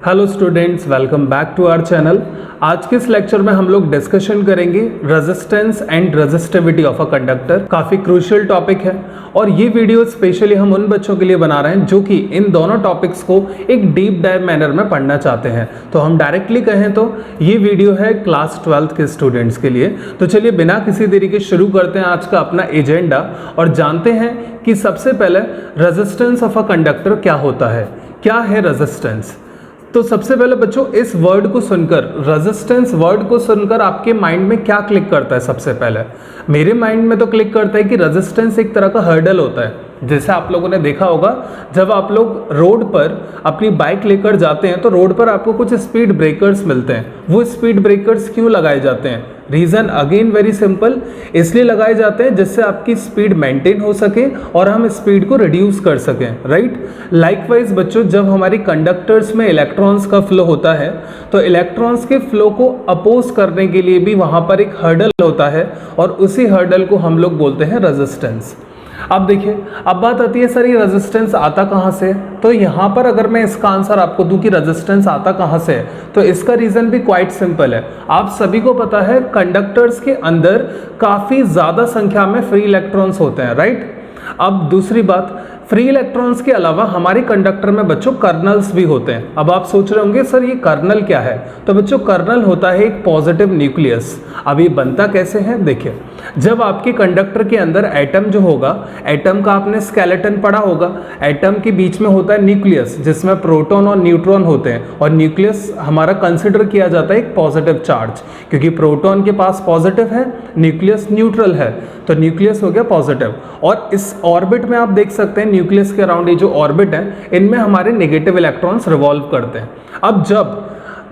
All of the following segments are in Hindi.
Hello students, welcome back to our channel. आज के इस लेक्चर में हम लोग डिस्कशन करेंगे resistance and resistivity of a conductor. काफ़ी क्रूशियल टॉपिक है और ये वीडियो स्पेशली हम उन बच्चों के लिए बना रहे हैं जो कि इन दोनों टॉपिक्स को एक डीप डाइव मैनर में पढ़ना चाहते हैं। तो हम डायरेक्टली कहें तो ये वीडियो है क्लास 12th के स्टूडेंट्स के लिए। तो चलिए बिना किसी देरी के शुरू करते हैं आज का अपना एजेंडा और जानते हैं कि सबसे पहले रेजिस्टेंस ऑफ अ कंडक्टर क्या होता है, क्या है रेजिस्टेंस। तो सबसे पहले बच्चों इस वर्ड को सुनकर, रेजिस्टेंस वर्ड को सुनकर आपके माइंड में क्या क्लिक करता है? सबसे पहले मेरे माइंड में तो क्लिक करता है कि रेजिस्टेंस एक तरह का हर्डल होता है। जैसे आप लोगों ने देखा होगा जब आप लोग रोड पर अपनी बाइक लेकर जाते हैं तो रोड पर आपको कुछ स्पीड ब्रेकर्स मिलते हैं। वो स्पीड ब्रेकर्स क्यों लगाए जाते हैं? रीज़न अगेन वेरी सिंपल, इसलिए लगाए जाते हैं जिससे आपकी स्पीड मेंटेन हो सके और हम स्पीड को रिड्यूस कर सकें, राइट। लाइकवाइज बच्चों, जब हमारी कंडक्टर्स में इलेक्ट्रॉन्स का फ्लो होता है तो इलेक्ट्रॉन्स के फ्लो को अपोज करने के लिए भी वहाँ पर एक हर्डल होता है और उसी हर्डल को हम लोग बोलते हैं रेजिस्टेंस। अब देखिए, अब बात आती है सर ये रेजिस्टेंस आता कहाँ से? तो यहाँ पर अगर मैं इसका आंसर आपको दूं कि रेजिस्टेंस आता कहाँ से है तो इसका रीज़न भी क्वाइट सिंपल है। आप सभी को पता है कंडक्टर्स के अंदर काफ़ी ज़्यादा संख्या में फ्री इलेक्ट्रॉन्स होते हैं, राइट। अब दूसरी बात, फ्री इलेक्ट्रॉन्स के अलावा हमारे कंडक्टर में बच्चों कर्नल्स भी होते हैं। अब आप सोच रहे होंगे सर ये कर्नल क्या है? तो बच्चों कर्नल होता है एक पॉजिटिव न्यूक्लियस। अब ये बनता कैसे है? देखिए, जब आपके कंडक्टर के अंदर एटम जो होगा, एटम का आपने स्केलेटन पढ़ा होगा, एटम के बीच में होता है न्यूक्लियस जिसमें प्रोटॉन और न्यूट्रॉन होते हैं और न्यूक्लियस हमारा कंसिडर किया जाता है एक पॉजिटिव चार्ज, क्योंकि प्रोटॉन के पास पॉजिटिव है, न्यूक्लियस न्यूट्रल है, तो न्यूक्लियस हो गया पॉजिटिव। और इस ऑर्बिट में आप देख सकते हैं न्यूक्लियस के अराउंड ये जो ऑर्बिट है इनमें हमारे नेगेटिव इलेक्ट्रॉन्स रिवॉल्व करते हैं। अब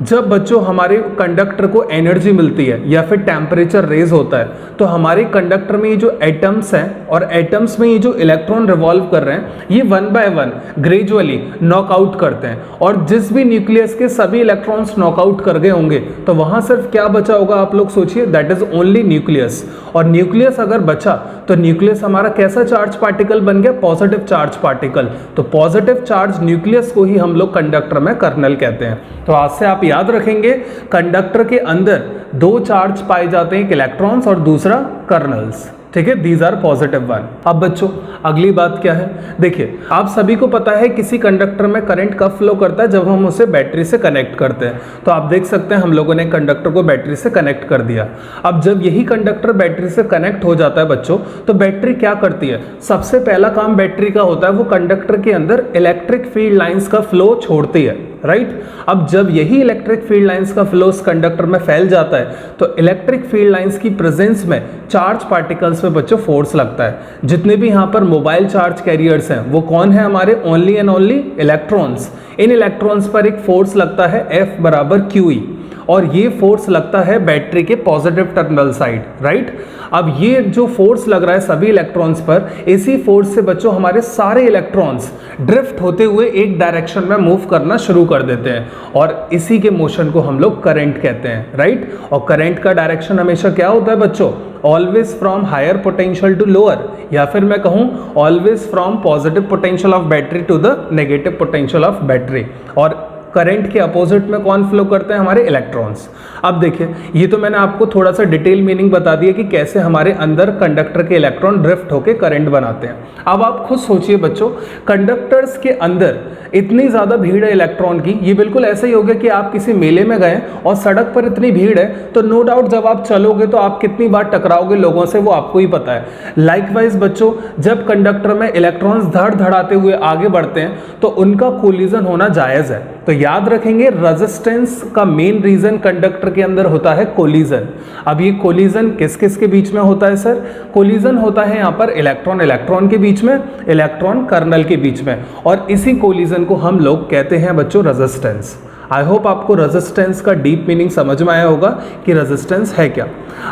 जब बच्चों हमारे कंडक्टर को एनर्जी मिलती है या फिर टेम्परेचर रेज होता है तो हमारे कंडक्टर में ये जो एटम्स हैं और एटम्स में ये जो इलेक्ट्रॉन रिवॉल्व कर रहे हैं ये one by one gradually knockout करते हैं और जिस भी न्यूक्लियस के सभी इलेक्ट्रॉन्स नॉकआउट कर गए होंगे तो वहाँ सिर्फ क्या बचा होगा? आप लोग सोचिए, दैट इज ओनली न्यूक्लियस। और न्यूक्लियस अगर बचा तो न्यूक्लियस हमारा कैसा चार्ज पार्टिकल बन गया? Positive charge particle. तो पॉजिटिव चार्ज न्यूक्लियस को ही हम लोग कंडक्टर में कर्नल कहते हैं। तो आज से आप याद रखेंगे कंडक्टर के अंदर दो चार्ज पाए जाते हैं, एक इलेक्ट्रॉन्स और दूसरा कर्नल्स, ठीक है। These are positive one. अब बच्चों अगली बात क्या है? देखिए, आप सभी को पता है किसी कंडक्टर में करंट कब फ्लो करता है? जब हम उसे बैटरी से कनेक्ट करते हैं। तो आप देख सकते हैं हम लोगों ने कंडक्टर को बैटरी से कनेक्ट कर दिया। अब जब यही कंडक्टर बैटरी से कनेक्ट हो जाता है बच्चों तो बैटरी क्या करती है? सबसे पहला काम बैटरी का होता है वो कंडक्टर के अंदर इलेक्ट्रिक फील्ड लाइंस का फ्लो छोड़ती है, राइट। अब जब यही इलेक्ट्रिक फील्ड लाइंस का फ्लो उस कंडक्टर में फैल जाता है तो इलेक्ट्रिक फील्ड लाइंस की प्रेजेंस में चार्ज पार्टिकल्स पे बच्चों फोर्स लगता है। जितने भी यहाँ पर मोबाइल चार्ज कैरियर्स हैं वो कौन है? हमारे only and only electrons. In electrons पर एक फोर्स लगता है F = QE और ये फोर्स लगता है बैटरी के पॉजिटिव टर्मिनल साइड, राइट। अब ये जो फोर्स लग रहा है सभी इलेक्ट्रॉन्स पर, इसी फोर्स से बच्चों हमारे सारे इलेक्ट्रॉन्स ड्रिफ्ट होते हुए एक डायरेक्शन में मूव करना शुरू कर देते हैं और इसी के मोशन को हम लोग करंट कहते हैं, राइट। और करंट का डायरेक्शन हमेशा क्या होता है बच्चों? Always from higher potential to lower, या फिर मैं कहूँ always from positive potential of battery to the negative potential of battery. और करंट के अपोजिट में कौन फ्लो करते हैं? हमारे इलेक्ट्रॉन्स। अब देखिए, ये तो मैंने आपको थोड़ा सा डिटेल मीनिंग बता दिया कि कैसे हमारे अंदर कंडक्टर के इलेक्ट्रॉन ड्रिफ्ट होकर करंट बनाते हैं। अब आप खुद सोचिए बच्चों, कंडक्टर्स के अंदर इतनी ज़्यादा भीड़ है इलेक्ट्रॉन की, ये बिल्कुल ऐसा ही हो गया कि आप किसी मेले में गए और सड़क पर इतनी भीड़ है तो नो डाउट जब आप चलोगे तो आप कितनी बार टकराओगे लोगों से वो आपको ही पता है। लाइकवाइज बच्चों, जब कंडक्टर में इलेक्ट्रॉन्स धड़ धड़ाते हुए आगे बढ़ते हैं तो उनका कोलिजन होना जायज़ है। तो याद रखेंगे रेजिस्टेंस का मेन रीजन कंडक्टर के अंदर होता है कोलिजन। अब ये कोलिजन किस किस के बीच में होता है सर? कोलिजन होता है यहाँ पर इलेक्ट्रॉन इलेक्ट्रॉन के बीच में, इलेक्ट्रॉन कर्नल के बीच में, और इसी कोलिजन को हम लोग कहते हैं बच्चों रेजिस्टेंस। आई होप आपको रेजिस्टेंस का डीप मीनिंग समझ में आया होगा कि रेजिस्टेंस है क्या।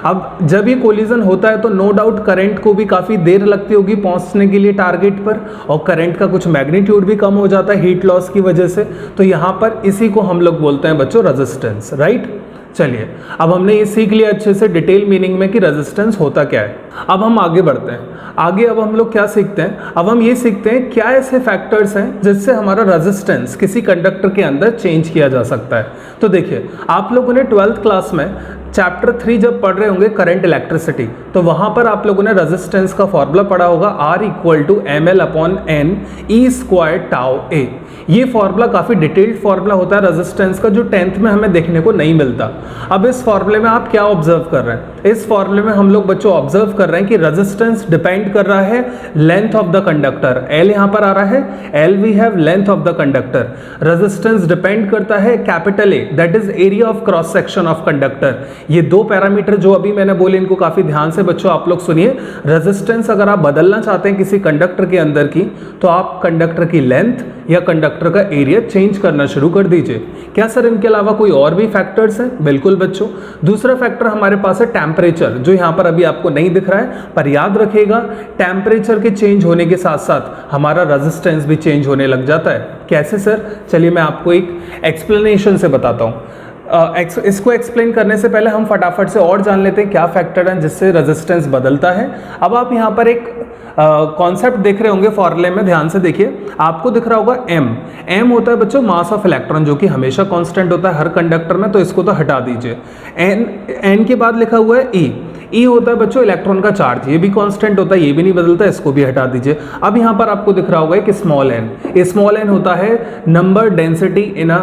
अब जब ये कोलिजन होता है तो नो डाउट करंट को भी काफ़ी देर लगती होगी पहुंचने के लिए टारगेट पर और करंट का कुछ मैग्नीट्यूड भी कम हो जाता है हीट लॉस की वजह से। तो यहाँ पर इसी को हम लोग बोलते हैं बच्चों रेजिस्टेंस, राइट। चलिए, अब हमने ये सीख लिया अच्छे से डिटेल मीनिंग में कि रेजिस्टेंस होता क्या है। अब हम आगे बढ़ते हैं। आगे अब हम लोग क्या सीखते हैं, अब हम ये सीखते हैं क्या ऐसे फैक्टर्स हैं जिससे हमारा रेजिस्टेंस किसी कंडक्टर के अंदर चेंज किया जा सकता है। तो देखिए, आप लोगों ने 12th क्लास में चैप्टर 3 जब पढ़ रहे होंगे करंट इलेक्ट्रिसिटी, तो वहां पर आप लोगों ने रेजिस्टेंस का फॉर्मूला पढ़ा होगा R=ml/N E²τA। ये फॉर्मूला काफी डिटेल्ड फॉर्मूला होता है रेजिस्टेंस का, जो 10th में हमें देखने को नहीं मिलता। अब इस फॉर्मूले में आप क्या ऑब्जर्व कर रहे हैं, इस फॉर्मूले में हम लोग बच्चों ऑब्जर्व कर रहे हैं कि रेजिस्टेंस डिपेंड कर रहा है length of the conductor. L यहां पर आ रहा है, L we have length of the conductor. Resistance depend करता है capital A, that is area of cross section of conductor. ये दो पैरामीटर जो अभी मैंने बोले, इनको काफी ध्यान से बच्चों आप लोग सुनिए। रेजिस्टेंस अगर आप बदलना चाहते हैं किसी कंडक्टर के अंदर की, तो आप कंडक्टर की लेंथ या कंडक्टर का एरिया चेंज करना शुरू कर दीजिए। क्या सर इनके अलावा कोई और भी फैक्टर्स हैं? बिल्कुल बच्चों। दूसरा फैक्टर हमारे पास है टेम्परेचर, जो यहां पर अभी आपको नहीं दिख रहा है, पर याद रखिएगा टेम्परेचर के चेंज होने के साथ साथ हमारा रेजिस्टेंस भी चेंज होने लग जाता है। कैसे सर? चलिए मैं आपको एक एक्सप्लेनेशन से बताता हूं। इसको एक्सप्लेन करने से पहले हम फटाफट से और जान लेते हैं क्या फैक्टर है जिससे रेजिस्टेंस बदलता है। अब आप यहाँ पर एक कॉन्सेप्ट देख रहे होंगे फॉर्मूले में, ध्यान से देखिए, आपको दिख रहा होगा m होता है बच्चों मास ऑफ इलेक्ट्रॉन, जो कि हमेशा कांस्टेंट होता है हर कंडक्टर में, तो इसको तो हटा दीजिए। n के बाद लिखा हुआ है e होता है बच्चों इलेक्ट्रॉन का चार्ज, ये भी कांस्टेंट होता है, ये भी नहीं बदलता, इसको भी हटा दीजिए। अब यहाँ पर आपको दिख रहा होगा कि स्मॉल n होता है number density in a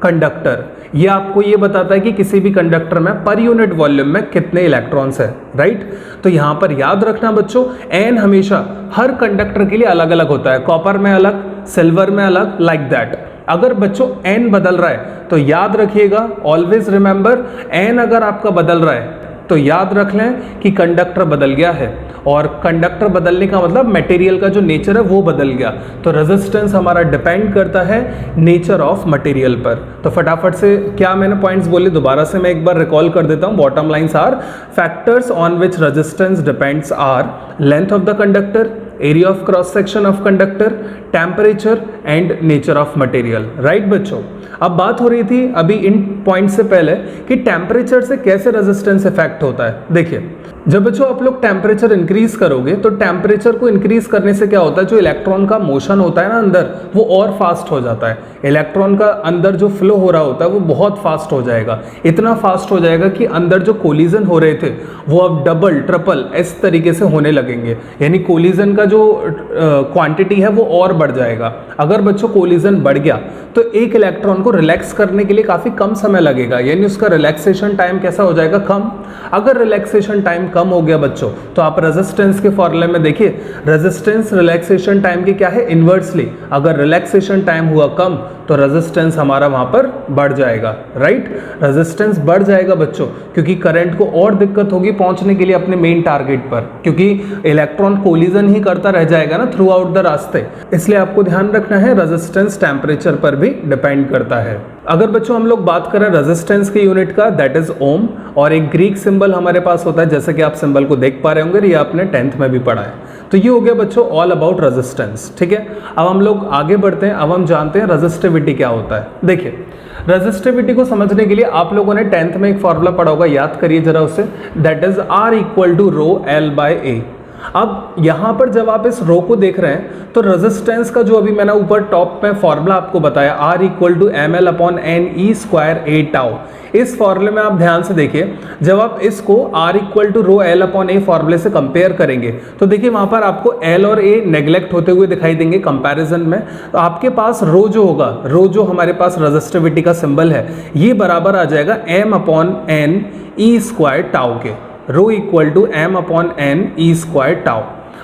conductor. ये आपको ये बताता है कि किसी भी कंडक्टर में पर यूनिट वॉल्यूम में कितने इलेक्ट्रॉन्स हैं, राइट। तो यहां पर याद रखना बच्चों, n हमेशा हर कंडक्टर के लिए अलग अलग होता है, कॉपर में अलग, सिल्वर में अलग, लाइक दैट। अगर बच्चों n बदल रहा है तो याद रखिएगा, ऑलवेज रिमेंबर, n अगर आपका बदल रहा है तो याद रख लें कि कंडक्टर बदल गया है, और कंडक्टर बदलने का मतलब मटेरियल का जो नेचर है वो बदल गया। तो रेजिस्टेंस हमारा डिपेंड करता है नेचर ऑफ मटेरियल पर। तो फटाफट से क्या मैंने पॉइंट्स बोले, दोबारा से मैं एक बार रिकॉल कर देता हूं। Bottom lines are factors on which resistance depends are length of the conductor, area of cross section of conductor, temperature and nature of material, right बच्चों। अब बात हो रही थी अभी इन पॉइंट से पहले कि टेम्परेचर से कैसे रेजिस्टेंस इफेक्ट होता है। देखिए, जब बच्चों आप लोग टेम्परेचर इंक्रीज करोगे तो टेम्परेचर को इंक्रीज करने से क्या होता है, जो इलेक्ट्रॉन का मोशन होता है ना अंदर, वो और फास्ट हो जाता है। इलेक्ट्रॉन का अंदर जो फ्लो हो रहा होता है वो बहुत फास्ट हो जाएगा, इतना फास्ट हो जाएगा कि अंदर जो कोलिजन हो रहे थे वो अब डबल ट्रिपल इस तरीके से होने लगेंगे, यानी कोलिजन का जो क्वांटिटी है वो और बढ़ जाएगा। अगर बच्चों कोलिजन बढ़ गया तो एक इलेक्ट्रॉन को रिलैक्स करने के लिए काफी कम समय लगेगा, यानी उसका रिलैक्सेशन टाइम कैसा हो जाएगा, कम। अगर रिलैक्सेशन टाइम कम हो गया बच्चों, तो आप रेजिस्टेंस के फॉर्मूले में देखिए, रेजिस्टेंस रिलैक्सेशन टाइम के क्या है, इनवर्सली। अगर रिलैक्सेशन टाइम हुआ कम तो रेजिस्टेंस हमारा वहां पर बढ़ जाएगा, राइट। रेजिस्टेंस बढ़ जाएगा बच्चों, क्योंकि करंट को और दिक्कत होगी पहुंचने के लिए अपने मेन टारगेट पर, क्योंकि इलेक्ट्रॉन कोलिजन ही करता रह जाएगा ना थ्रू आउट द रास्ते। इसलिए आपको ध्यान रखना है, रेजिस्टेंस टेम्परेचर पर भी डिपेंड करता है। अगर बच्चों हम लोग बात करें रेजिस्टेंस के यूनिट का, दैट इज ओम, और एक ग्रीक सिंबल हमारे पास होता है, जैसे कि आप सिंबल को देख पा रहे होंगे, ये आपने 10th में भी पढ़ा है। तो ये हो गया बच्चों ऑल अबाउट रेजिस्टेंस, ठीक है। अब हम लोग आगे बढ़ते हैं, अब हम जानते हैं रेजिस्टिविटी क्या होता है। देखिए, रेजिस्टिविटी को समझने के लिए आप लोगों ने 10th में एक फॉर्मूला पढ़ा होगा, याद करिए जरा उसे, दैट इज R=ρL/A। अब यहां पर जब आप इस रो को देख रहे हैं तो रेजिस्टेंस का जो अभी मैंने ऊपर टॉप में फॉर्मूला आपको बताया, R=ml/Ne²A, इस फॉर्मूले में आप ध्यान से देखिए, जब आप इसको R=ρL/A फॉर्मूले से कंपेयर करेंगे तो देखिए वहां पर आपको L और A नेग्लेक्ट होते हुए दिखाई देंगे कंपैरिजन में। तो आपके पास रो जो होगा, रो जो हमारे पास रेजिस्टिविटी का सिंबल है, ये बराबर आ जाएगा m/n E²τ के, ρ=m/n/E²τ।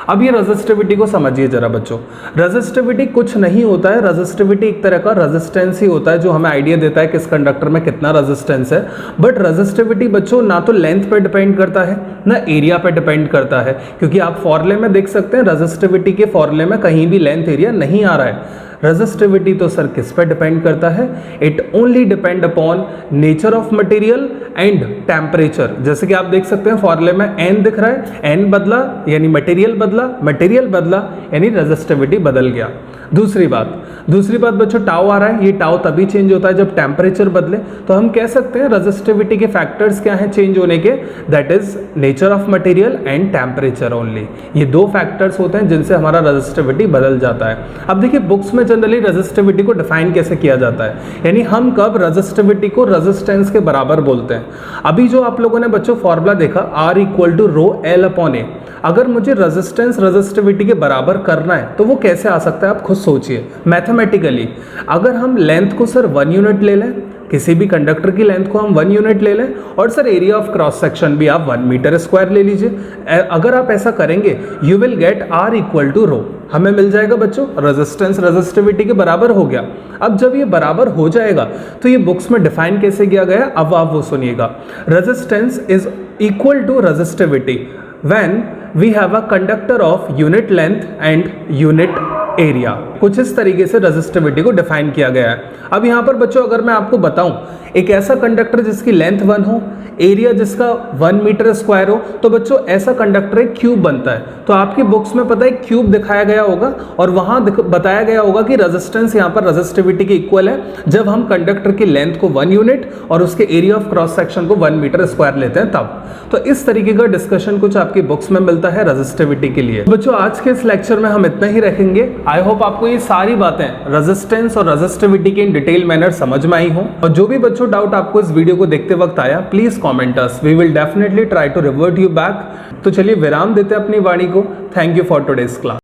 अब ये रेजिस्टिविटी को समझिए जरा बच्चों। रेजिस्टिविटी कुछ नहीं होता है, रेजिस्टिविटी एक तरह का रेजिस्टेंस ही होता है जो हमें आइडिया देता है किस कंडक्टर में कितना रेजिस्टेंस है। बट रेजिस्टिविटी बच्चों ना तो लेंथ पे डिपेंड करता है ना एरिया पे डिपेंड करता है, क्योंकि आप फॉर्मूले में देख सकते हैं रेजिस्टिविटी के फॉर्मूले में कहीं भी लेंथ एरिया नहीं आ रहा है। रेजिस्टिविटी तो सर किस पे डिपेंड करता है? It only depend upon nature of material and temperature. जैसे कि आप देख सकते हैं फॉर्मूले में एन दिख रहा है, एन बदला यानी मटेरियल बदला, मटेरियल बदला यानी रेजिस्टिविटी बदल गया। दूसरी बात बच्चों टाउ आ रहा है, ये टाउ तभी चेंज होता है जब टेम्परेचर बदले। तो हम कह सकते हैं रेजिस्टिविटी के फैक्टर्स क्या हैं चेंज होने के? That is nature of material and temperature only. ये दो फैक्टर्स होते हैं जिनसे हमारा रेजिस्टिविटी बदल जाता है। अब देखिए बुक्स में जनरली रेजिस्टिविटी को डिफाइन कैसे किया जाता है, यानी हम कब रेजिस्टिविटी को रेजिस्टेंस के बराबर बोलते हैं। अभी जो आप लोगों ने बच्चों फॉर्मूला देखा R equal to rho L upon A, अगर मुझे रेजिस्टेंस रेजिस्टिविटी के बराबर करना है तो वो कैसे आ सकता है आप खुद सोचिए मैथमेटिकली। अगर हम लेंथ को सर 1 यूनिट ले लें, किसी भी कंडक्टर की लेंथ को हम 1 यूनिट ले लें और sir area of cross section भी आप 1 मीटर स्क्वायर ले लीजिए, अगर आप ऐसा करेंगे you will get R equal to rho. हमें मिल जाएगा बच्चों रेजिस्टेंस रेजिस्टिविटी के बराबर हो गया। अब जब ये बराबर हो जाएगा तो ये बुक्स में डिफाइन कैसे किया गया, अब आप वो सुनिएगा। Resistance is equal to resistivity when we have a conductor of unit length and unit area. कुछ इस तरीके से रेजिस्टिविटी को डिफाइन किया गया है। अब यहाँ पर बच्चों अगर मैं आपको बताऊं एक ऐसा कंडक्टर जिसकी लेंथ 1 हो, एरिया जिसका 1 मीटर स्क्वायर हो, तो बच्चों ऐसा कंडक्टर एक क्यूब बनता है। तो आपकी बुक्स में पता है क्यूब दिखाया गया होगा और वहां बताया गया होगा कि रेजिस्टेंस यहाँ पर रेजिस्टिविटी के इक्वल है जब हम कंडक्टर की लेंथ को 1 यूनिट और उसके एरिया ऑफ क्रॉस सेक्शन को 1 मीटर स्क्वायर लेते हैं तब। तो इस तरीके का डिस्कशन कुछ आपकी बुक्स में मिलता है रेजिस्टिविटी के लिए। बच्चों आज के इस लेक्चर में हम इतना ही रखेंगे। आई होप आपको ये सारी बातें रेजिस्टेंस और रेजिस्टिविटी की इन डिटेल मैनर समझ में आई हो, और जो भी बच्चों डाउट आपको इस वीडियो को देखते वक्त आया please comment us, we will definitely try to revert you back. तो चलिए विराम देते हैं अपनी वाणी को। Thank you for today's class.